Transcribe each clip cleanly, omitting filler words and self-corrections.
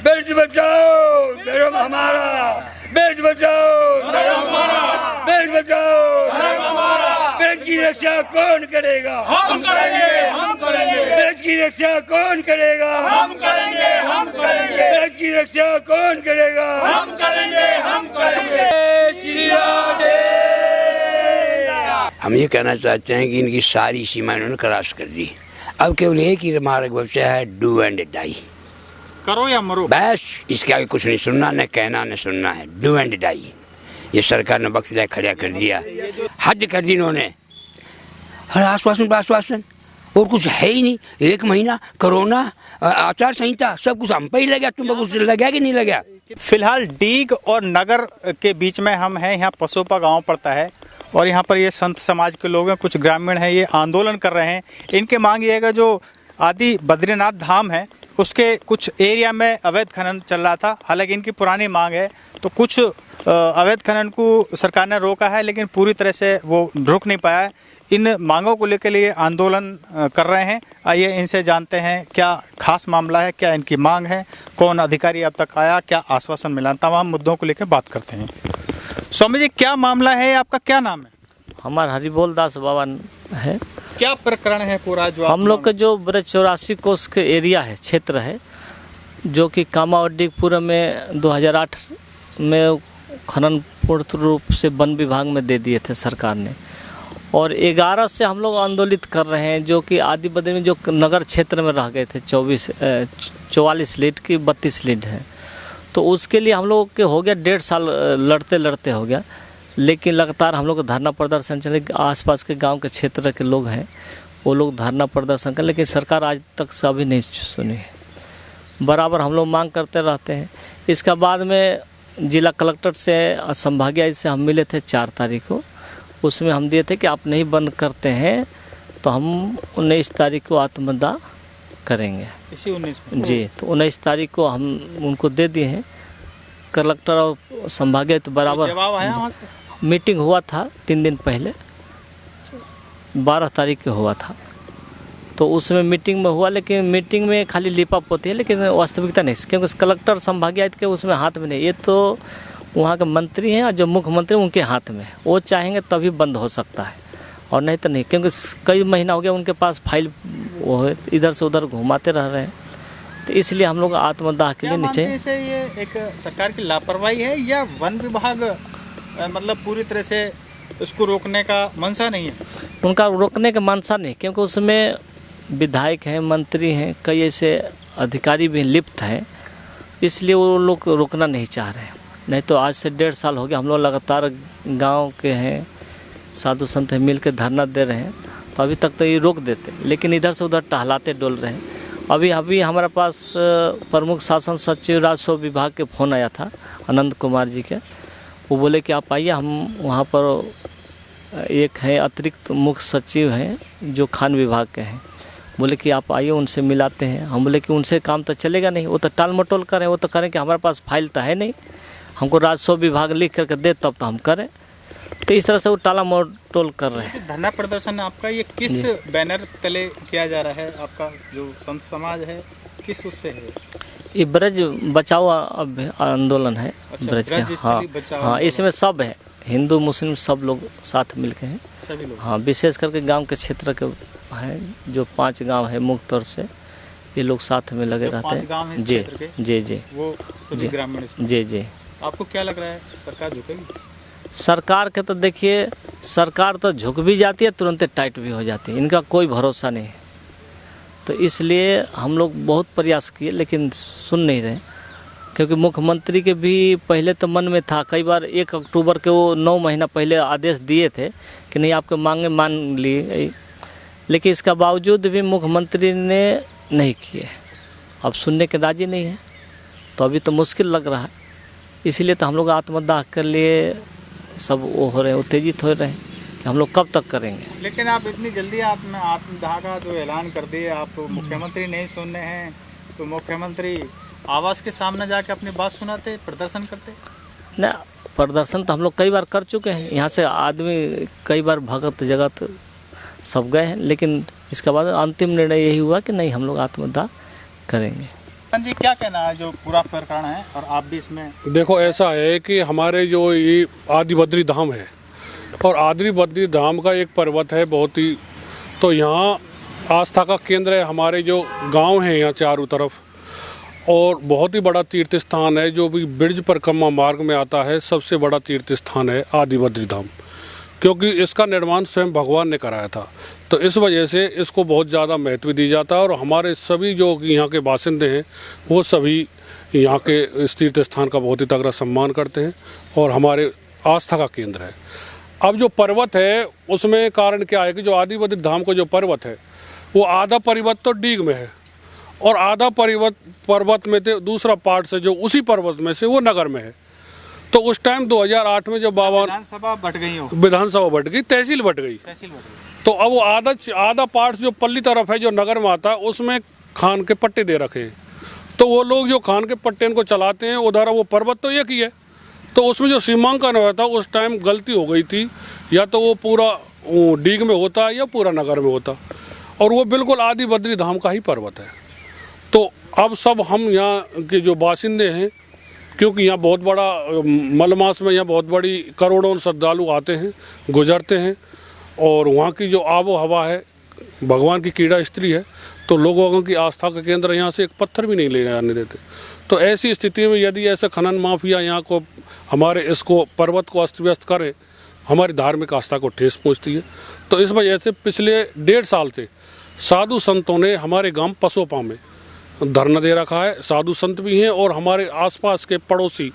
बेच बचाओ धर्म हमारा, बेच बचाओ धर्म हमारा, बेच बचाओ धर्म हमारा। बेच की रक्षा कौन करेगा? हम करेंगे, हम करेंगे। बेच की रक्षा कौन करेगा? हम करेंगे, हम करेंगे। बेच की रक्षा कौन करेगा? हम करेंगे, हम करेंगे। श्री राधे। हम ये कहना चाहते हैं कि इनकी सारी सीमा इन्होंने क्रॉस कर दी। अब केवल एक ही मार्ग बचा है, डू एंड डाई, करो या मरो। बस इसके आगे कुछ नहीं सुनना, न कहना न सुनना है, डू एंड डाई। ये सरकार ने वक्त खड़ा कर दिया, हद कर दी इन्होंने। हर आश्वासन और कुछ है ही नहीं। 1 महीना कोरोना, आचार संहिता, सब कुछ हम पे ही लगा। तुम कुछ लगा कि नहीं लगा? फिलहाल डीग और नगर के बीच में हम हैं। यहाँ पसोपा गांव पड़ता है और यहाँ पर ये संत समाज के लोग हैं, कुछ ग्रामीण हैं, ये आंदोलन कर रहे हैं। इनके मांग ये है कि जो आदि बद्रीनाथ धाम है उसके कुछ एरिया में अवैध खनन चल रहा था। हालांकि इनकी पुरानी मांग है, तो कुछ अवैध खनन को सरकार ने रोका है, लेकिन पूरी तरह से वो रुक नहीं पाया है। इन मांगों को लेकर लिए आंदोलन कर रहे हैं। आइए इनसे जानते हैं क्या खास मामला है, क्या इनकी मांग है, कौन अधिकारी अब तक आया, क्या आश्वासन मिला, तमाम मुद्दों को लेकर बात करते हैं। स्वामी जी, क्या मामला है? आपका क्या नाम है? हमारा हरिबोल दास बाबा है। क्या प्रकरण है पूरा? जो हम लोग के जो बड़े 84 कोस के एरिया है, क्षेत्र है, जो कि कामावड्डीपुर में 2008 में खनन पूर्ण रूप से वन विभाग में दे दिए थे सरकार ने, और 11 से हम लोग आंदोलित कर रहे हैं। जो कि आदि बद्री में जो नगर क्षेत्र में रह गए थे 44 लीड की 32 लीड है, तो उसके लिए हम लोग के हो गया 1.5 साल लड़ते लड़ते हो गया। लेकिन लगातार हम लोग धरना प्रदर्शन चले। आसपास के गांव के क्षेत्र के लोग हैं, वो लोग धरना प्रदर्शन कर, लेकिन सरकार आज तक से अभी नहीं सुनी है। बराबर हम लोग मांग करते रहते हैं। इसका बाद में जिला कलेक्टर से, संभागीय आयुक्त से हम मिले थे 4 तारीख को। उसमें हम दिए थे कि आप नहीं बंद करते हैं तो हम 19 तारीख को आत्मदाह करेंगे। इसी 19 में जी, तो 19 तारीख को हम उनको दे दिए हैं। कलेक्टर और संभागीय तो बराबर जवाब आया वहाँ से? मीटिंग हुआ था 3 दिन पहले, 12 तारीख को हुआ था। तो उसमें मीटिंग में हुआ, लेकिन मीटिंग में खाली लिपाप होती है, लेकिन वास्तविकता नहीं, क्योंकि कलेक्टर संभागीय आयुक्त के उसमें हाथ में नहीं। ये तो वहाँ के मंत्री हैं, और जो मुख्यमंत्री उनके हाथ में है। वो चाहेंगे तभी बंद हो सकता है, और नहीं तो नहीं, क्योंकि कई महीना हो गया उनके पास फाइल वो इधर से उधर घुमाते रह रहे हैं। तो इसलिए हम लोग आत्मदाह के लिए नीचे। ये एक सरकार की लापरवाही है या वन विभाग मतलब पूरी तरह से उसको रोकने का मंशा नहीं है? उनका रोकने का मंशा नहीं, क्योंकि उसमें विधायक हैं, मंत्री हैं, कई ऐसे अधिकारी भी लिप्त हैं, इसलिए वो लोग रोकना नहीं चाह रहे हैं। नहीं तो आज से 1.5 साल हो गया हम लोग लगातार गांव के हैं, साधु संत हैं, मिल के धरना दे रहे हैं। तो अभी तक तो ये रोक देते, लेकिन इधर से उधर टहलाते डोल रहे हैं। अभी हमारे पास प्रमुख शासन सचिव राजस्व विभाग के फ़ोन आया था, आनंद कुमार जी के। वो बोले कि आप आइए, हम वहाँ पर एक है अतिरिक्त मुख्य सचिव हैं जो खान विभाग के हैं, बोले कि आप आइए उनसे मिलाते हैं। हम बोले कि उनसे काम तो चलेगा नहीं, वो तो टाल मटोल करें, वो तो करें कि हमारे पास फाइल तो है नहीं, हमको राजस्व विभाग लिख करके दे तब तो हम करें। तो इस तरह से वो टाला मटोल कर रहे हैं। धरना प्रदर्शन आपका ये किस बैनर तले किया जा रहा है? आपका जो संत समाज है किस उससे है? ये ब्रज बचाओ आंदोलन है। अच्छा, ब्रज का हाँ, इसमें सब है, हिंदू मुस्लिम सब लोग साथ मिलके हैं, सभी लोग। हाँ, विशेष करके गांव के क्षेत्र के हैं, जो 5 गांव है मुख्य तौर से, ये लोग साथ में लगे रहते हैं। जी जी जी, वो सभी ग्रामीण। जी जी। आपको क्या लग रहा है, सरकार झुकेगी? सरकार के तो देखिए, सरकार तो झुक भी जाती है, तुरंत टाइट भी हो जाती है, इनका कोई भरोसा नहीं है। तो इसलिए हम लोग बहुत प्रयास किए, लेकिन सुन नहीं रहे। क्योंकि मुख्यमंत्री के भी पहले तो मन में था, कई बार 1 अक्टूबर के वो 9 महीना पहले आदेश दिए थे कि नहीं आपके मांगे मान ली, लेकिन इसका बावजूद भी मुख्यमंत्री ने नहीं किए। अब सुनने के राजी नहीं है, तो अभी तो मुश्किल लग रहा है। इसीलिए तो हम लोग आत्मदाह के लिए सब वो हो रहे हैं, उत्तेजित हो रहे हैं कि हम लोग कब तक करेंगे। लेकिन आप इतनी जल्दी आत्मदाह का जो ऐलान कर दिए, आप मुख्यमंत्री नहीं सुन रहे हैं, तो मुख्यमंत्री आवास के सामने जाके अपनी बात सुनाते, प्रदर्शन करते? ना, प्रदर्शन तो हम लोग कई बार कर चुके हैं। यहाँ से आदमी कई बार भगत जगत सब गए हैं, लेकिन इसके बाद अंतिम निर्णय यही हुआ कि नहीं, हम लोग आत्मदाह करेंगे। जी क्या कहना है जो पूरा प्रकरण है और आप भी इसमें? देखो ऐसा है कि हमारे जो ये आदि बद्री धाम है और आदि बद्री धाम का एक पर्वत है बहुत ही, तो यहाँ आस्था का केंद्र है। हमारे जो गांव हैं यहाँ चारों तरफ, और बहुत ही बड़ा तीर्थ स्थान है जो भी ब्रिज परिक्रमा मार्ग में आता है। सबसे बड़ा तीर्थ स्थान है आदि बद्री धाम, क्योंकि इसका निर्माण स्वयं भगवान ने कराया था। तो इस वजह से इसको बहुत ज़्यादा महत्व दी जाता है और हमारे सभी जो यहाँ के बासिंदे हैं वो सभी यहाँ के इस तीर्थ स्थान का बहुत ही तगड़ा सम्मान करते हैं और हमारे आस्था का केंद्र है। अब जो पर्वत है उसमें कारण क्या है कि जो आदि बद्री धाम का जो पर्वत है वो आधा पर्वत तो डीग में है और आधा पर्वत में से दूसरा पार्ट से जो उसी पर्वत में से वो नगर में है। तो उस टाइम 2008 में जब बाबा विधानसभा बट गई हो, विधानसभा बट गई, तहसील बट गई, तो अब वो आधा पार्ट जो पल्ली तरफ है जो नगर में आता है उसमें खान के पट्टे दे रखे हैं। तो वो लोग जो खान के पट्टे इनको चलाते हैं उधर वो पर्वत तो एक ही है, तो उसमें जो सीमांकन हुआ था उस टाइम गलती हो गई थी, या तो वो पूरा डीग में होता या पूरा नगर में होता, और वो बिल्कुल आदि बद्री धाम का ही पर्वत है। तो अब सब हम यहाँ के जो बासिंदे हैं, क्योंकि यहाँ बहुत बड़ा मलमास में यहाँ बहुत बड़ी करोड़ों श्रद्धालु आते हैं गुजरते हैं, और वहाँ की जो आबो हवा है भगवान की कीड़ा स्त्री है, तो लोगों की आस्था का केंद्र यहाँ से एक पत्थर भी नहीं ले जाने देते। तो ऐसी स्थिति में यदि ऐसे खनन माफिया यहाँ को हमारे इसको पर्वत को अस्त व्यस्त करे, हमारी धार्मिक आस्था को ठेस पहुँचती है। तो इस वजह से पिछले 1.5 साल से साधु संतों ने हमारे गांव पसोपा में धरना दे रखा है। साधु संत भी हैं और हमारे आसपास के पड़ोसी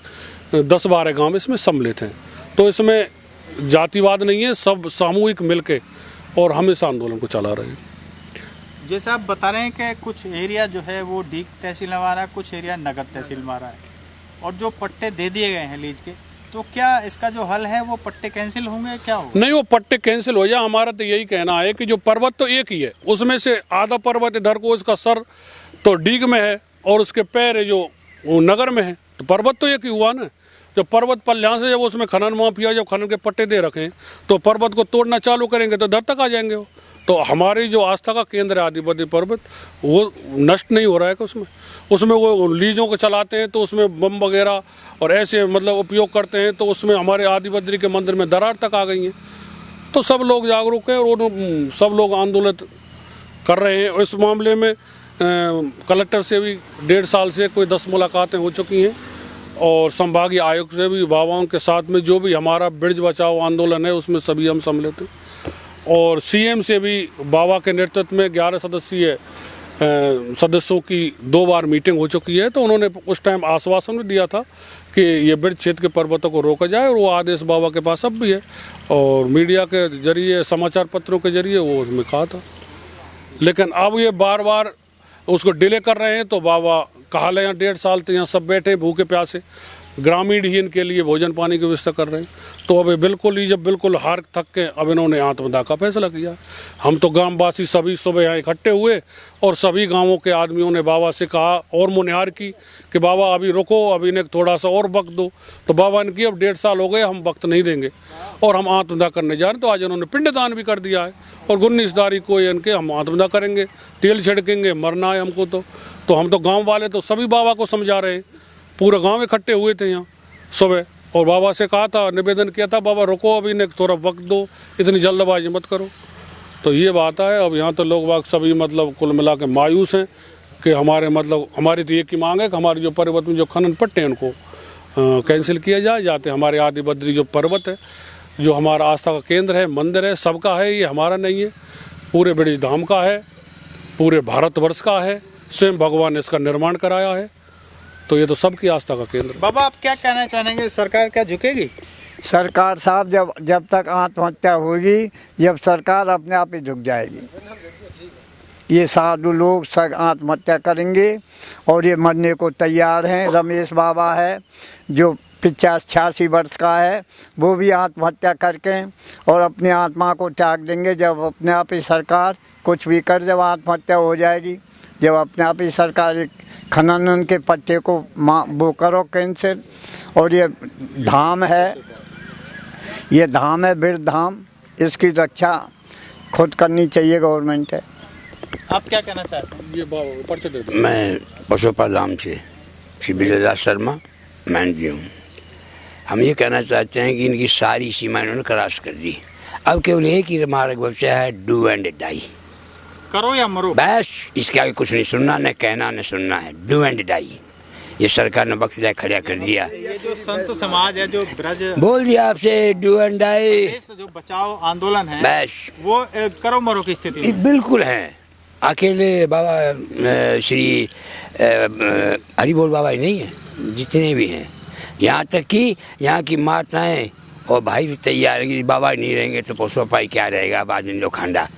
10-12 गांव इसमें सम्मिलित हैं। तो इसमें जातिवाद नहीं है, सब सामूहिक मिलके और हम इस आंदोलन को चला रहे हैं। जैसे आप बता रहे हैं कि कुछ एरिया जो है वो डीग तहसील में आ रहा है, कुछ एरिया नगर तहसील में आ रहा है, और जो पट्टे दे दिए गए हैं लीज के, तो क्या इसका जो हल है वो पट्टे कैंसिल होंगे, क्या होगा? नहीं, वो पट्टे कैंसिल हो जाए। हमारा तो यही कहना है कि जो पर्वत तो एक ही है, उसमें से आधा पर्वत इधर को उसका सर तो डीग में है और उसके पैर है जो नगर में है, तो पर्वत तो एक ही हुआ ना। जब पर्वत पर यहाँ से जब उसमें खनन माफिया जब खनन के पट्टे दे रखे हैं तो पर्वत को तोड़ना चालू करेंगे तो दर तक आ जाएंगे वो। तो हमारी जो आस्था का केंद्र है आदि बद्री पर्वत, वो नष्ट नहीं हो रहा है कि उसमें वो लीजों को चलाते हैं तो उसमें बम वगैरह और ऐसे मतलब उपयोग करते हैं, तो उसमें हमारे आदि बद्री के मंदिर में दरार तक आ गई हैं। तो सब लोग जागरूक हैं और सब लोग आंदोलन कर रहे हैं। इस मामले में कलेक्टर से भी 1.5 साल से कोई 10 मुलाकातें हो चुकी हैं और संभागीय आयुक्त से भी बाबाओं के साथ में जो भी हमारा ब्रिज बचाओ आंदोलन है उसमें सभी हम सम्मिलित हैं। और सीएम से भी बाबा के नेतृत्व में 11 सदस्यों की 2 बार मीटिंग हो चुकी है। तो उन्होंने उस टाइम आश्वासन भी दिया था कि ये ब्रिज क्षेत्र के पर्वतों को रोका जाए, और वो आदेश बाबा के पास अब भी है और मीडिया के जरिए समाचार पत्रों के जरिए वो उसमें कहा था। लेकिन अब ये बार बार उसको डिले कर रहे हैं। तो बाबा कहा ले यहाँ 1.5 साल तो यहाँ सब बैठे भूखे प्यासे, ग्रामीण ही इनके लिए भोजन पानी की व्यवस्था कर रहे हैं। तो अब बिल्कुल ही जब बिल्कुल हार थक के अब इन्होंने आत्मदाह का फैसला किया। हम तो गांववासी सभी सुबह यहाँ इकट्ठे हुए और सभी गांवों के आदमियों ने बाबा से कहा और मुनिहार की कि बाबा अभी रुको, अभी इन्हें थोड़ा सा और वक्त दो। तो बाबा ने किया अब 1.5 साल हो गए, हम वक्त नहीं देंगे और हम आत्मदाह करने जा रहे हैं। तो आज इन्होंने पिंडदान भी कर दिया है और 19 तारीख को इनके हम आत्मदाह करेंगे, तेल छिड़केंगे, मरना है हमको। तो हम तो गाँव वाले तो सभी बाबा को समझा रहे हैं। पूरे गाँव इकट्ठे हुए थे यहाँ सुबह और बाबा से कहा था, निवेदन किया था, बाबा रुको अभी इन्हें थोड़ा वक्त दो, इतनी जल्दबाजी मत करो। तो ये बात है। अब यहाँ तो लोग बाग सभी मतलब कुल मिला के मायूस हैं कि हमारे मतलब हमारी तो एक ही मांग है कि हमारी जो पर्वत में जो खनन पट्टे हैं उनको कैंसिल किया जाए। जाते हमारे आदि बद्री जो पर्वत है, जो हमारा आस्था का केंद्र है, मंदिर है, सबका है, ये हमारा नहीं है, पूरे ब्रिज धाम का है, पूरे भारतवर्ष का है, स्वयं भगवान ने इसका निर्माण कराया है। तो ये तो सबकी आस्था का केंद्र। बाबा आप क्या कहना चाहेंगे, सरकार क्या झुकेगी? सरकार साहब जब तक आत्महत्या होगी, जब सरकार अपने आप ही झुक जाएगी। ये साधु लोग सब आत्महत्या करेंगे और ये मरने को तैयार हैं। रमेश बाबा है जो 85-86 वर्ष का है, वो भी आत्महत्या करके और अपनी आत्मा को त्याग देंगे जब अपने आप ही सरकार कुछ भी कर। जब आत्महत्या हो जाएगी, जब अपने आप ही सरकार खनन के पट्टे को वो करो कैंसिल। और ये धाम है, ये धाम है बिरधाम, इसकी रक्षा खुद करनी चाहिए, गवर्नमेंट है। आप क्या कहना चाहते हैं? ये पर्चे दे दो। मैं पशुपाल राम से श्री बिरलादास शर्मा मैं जी हूँ। हम ये कहना चाहते हैं कि इनकी सारी सीमा इन्होंने क्रॉस कर दी। अब केवल एक ही मार्ग बचा है, डू एंड डाई। करो या मरो, बस इसके आगे कुछ नहीं सुनना, न कहना न सुनना है, डू एंड डाई। ये सरकार ने वक्त खड़ा कर दिया। ये जो संत समाज है, जो ब्रज बोल दिया आपसे डू एंड डाई, देश जो बचाओ आंदोलन है, बस वो करो मरो की स्थिति ये में। बिल्कुल है। अकेले बाबा श्री हरिबोल बाबा ही नहीं है, जितने भी हैं, यहाँ तक कि यहाँ की माताएं और भाई भी तैयार है कि बाबा नहीं रहेंगे तो पशुपाई क्या रहेगा, बाद में लोखंडा।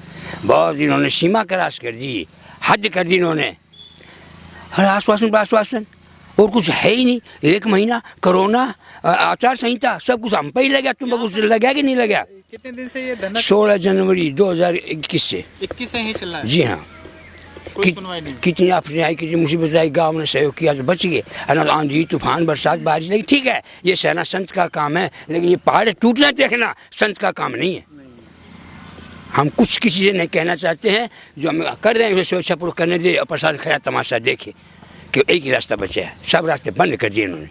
बहुत इन्होंने सीमा क्रॉस कर दी, हद कर दी इन्होंने। हर आश्वासन और कुछ है ही नहीं। 1 महीना कोरोना, आचार संहिता, सब कुछ हम पे ही लगा। तुम कुछ लगा कि नहीं लगा? कितने दिन से ये धरना? 16 जनवरी 2021 से। 21 से ही चल रहा है। जी हाँ। कोई सुनवाई नहीं। कितनी आपने आई, कितनी मुसीबत आई, गांव ने सहयोग किया तो बच गए। आंधी तूफान बरसात बारिश लगी, ठीक है, ये सहना संत का काम है, लेकिन ये पहाड़ टूटना देखना संत का काम नहीं है। हम कुछ किसी से नहीं कहना चाहते हैं, जो हम कर रहे हैं उसे स्वेच्छापूर्वक करने दे और प्रसाद खड़ा तमाशा देखे कि एक ही रास्ता बचा है, सब रास्ते बंद कर दिए इन्होंने।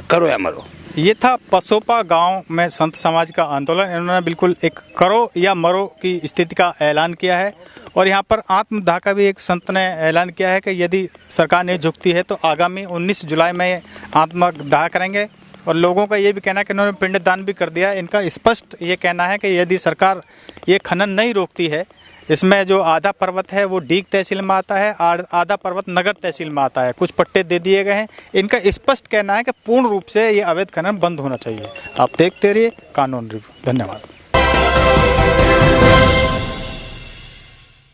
करो या मरो। ये था पसोपा गांव में संत समाज का आंदोलन। इन्होंने बिल्कुल एक करो या मरो की स्थिति का ऐलान किया है। और यहाँ पर आत्मदाह का भी एक संत ने ऐलान किया है कि यदि सरकार नहीं झुकती है तो आगामी 19 जुलाई में आत्मदाह करेंगे। और लोगों का ये भी कहना है कि इन्होंने पिंडदान भी कर दिया। इनका स्पष्ट ये कहना है कि यदि सरकार ये खनन नहीं रोकती है, इसमें जो आधा पर्वत है वो डीग तहसील में आता है, आधा पर्वत नगर तहसील में आता है, कुछ पट्टे दे दिए गए हैं। इनका स्पष्ट कहना है कि पूर्ण रूप से ये अवैध खनन बंद होना चाहिए। आप देखते रहिए कानून रिव्यू। धन्यवाद।